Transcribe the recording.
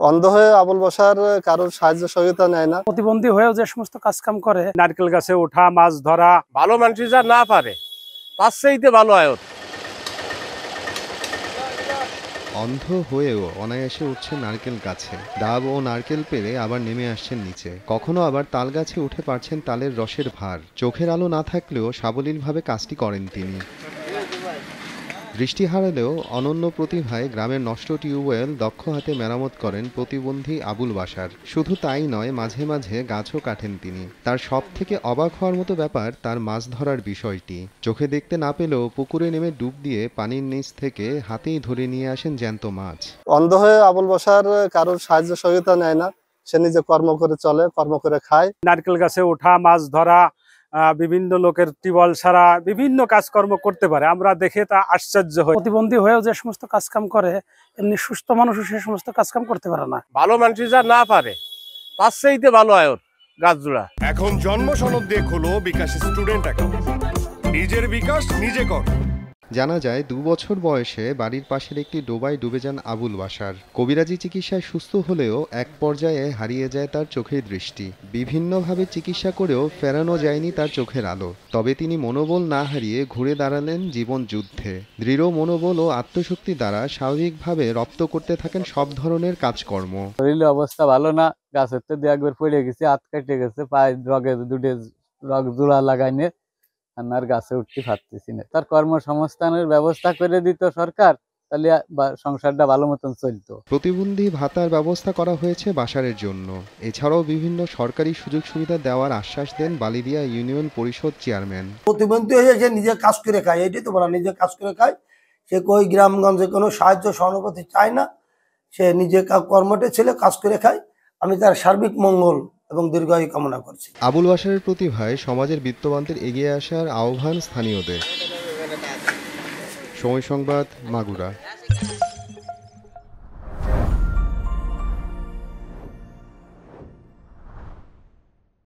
অন্ধ হয়ে আবুল বাশার কারোর সাহায্য সহযোগিতা নেয় না। প্রতিবন্ধী হয়েও যে সমস্ত কাজ কাম করে, নারকেল গাছে ওঠা, মাছ ধরা, ভালো মানুষ যা না পারে তার চাইতে ভালো আয়ত। অন্ধ হয়েও অনায়াসে উঠছে নারকেল গাছে, ডাব ও নারকেল পেরে আবার নেমে আসছেন নিচে। কখনো আবার তাল গাছে উঠে পারছেন তালের রসের ভার। চোখের আলো না থাকলেও সাবলীলভাবে কাজটি করেন তিনি। দৃষ্টি হারালেও অনন্য প্রতিভায় গ্রামের নষ্ট টিউবওয়েল দক্ষ হাতে মেরামত করেন প্রতিবন্ধী আবুল বাশার। শুধু তাই নয়, মাঝে মাঝে গাছও কাটেন তিনি। তার সব থেকে অবাক হওয়ার মতো ব্যাপার তার মাছ ধরার বিষয়টি। চোখে দেখতে না পেলেও পুকুরে নেমে ডুব দিয়ে পানির নিচ থেকে হাতেই ধরে নিয়ে আসেন জ্যান্ত মাছ। অন্ধ হয়ে আবুল বাশার কারোর সাহায্য সহযোগিতা নেয় না। সে নিজে কর্ম করে চলে, কর্ম করে খায়। নারকেল গাছে ওঠা, মাছ ধরা, বিভিন্ন লোকের টিউবওয়েল ছাড়া বিভিন্ন কাজকর্ম করতে পারে। আমরা দেখে তা আশ্চর্য হই। প্রতিবন্ধী হয়েও যে সমস্ত কাজ কাম করে, এমনি সুস্থ মানুষও সে সমস্ত কাজ কাম করতে পারে না। ভালো মানুষ যা না পারে তার চাইতে ভালো আয়ত গাছ জোড়া। এখন জন্ম সনদ দিয়ে খোলো বিকাশ স্টুডেন্ট অ্যাকাউন্ট। নিজের বিকাশ নিজে কর। জানা যায় 2 বছর বয়সে বাড়ির পাশের একটি ডোবায় ডুবে যান আবুল বাশার। কবিরাজি চিকিৎসায় সুস্থ হলেও এক পর্যায়ে হারিয়ে যায় তার চোখের দৃষ্টি। বিভিন্নভাবে চিকিৎসা করেও ফেরানো যায়নি তার চোখের আলো। তবে তিনি মনোবল না হারিয়ে ঘুরে দাঁড়ালেন জীবন যুদ্ধে। দৃঢ় মনোবল ও আত্মশক্তি দ্বারা স্বাভাবিকভাবে রপ্ত করতে থাকেন সব ধরনের কাজকর্ম। শরীরের অবস্থা ভালো না, গাছের তো একবার পড়ে গেছে, হাত কেটে গেছে, পায়ে রগে দুটো রগ জোড়া লাগাইনে আর গাছে উঠতে পারতেছি না। তার কর্মসংস্থানের ব্যবস্থা করে দিত সরকার, তাহলে সংসারটা ভালো মতন চলতো। প্রতিবন্ধী ভাতার ব্যবস্থা করা হয়েছে বাশারের জন্য। এছাড়াও বিভিন্ন সরকারি সুযোগ সুবিধা দেওয়ার আশ্বাস দেন বালিদিয়া ইউনিয়ন পরিষদ চেয়ারম্যান। প্রতিবন্ধী হয়ে যে নিজে কাজ করে খায়, এটাই তো বলা, নিজে কাজ করে খায়। সে কই গ্রামগঞ্জে কোনো সাহায্য সহানুভূতি চায় না। সে নিজে কর্মটে ছেলে, কাজ করে খায়। আমি তার সার্বিক মঙ্গল এবং দীর্ঘায়ু কামনা করছি। আবুল বাশারের প্রতিভায় সমাজের বিত্তবানদের এগিয়ে আসার আহ্বান স্থানীয়দের। সময় সংবাদ, মাগুরা।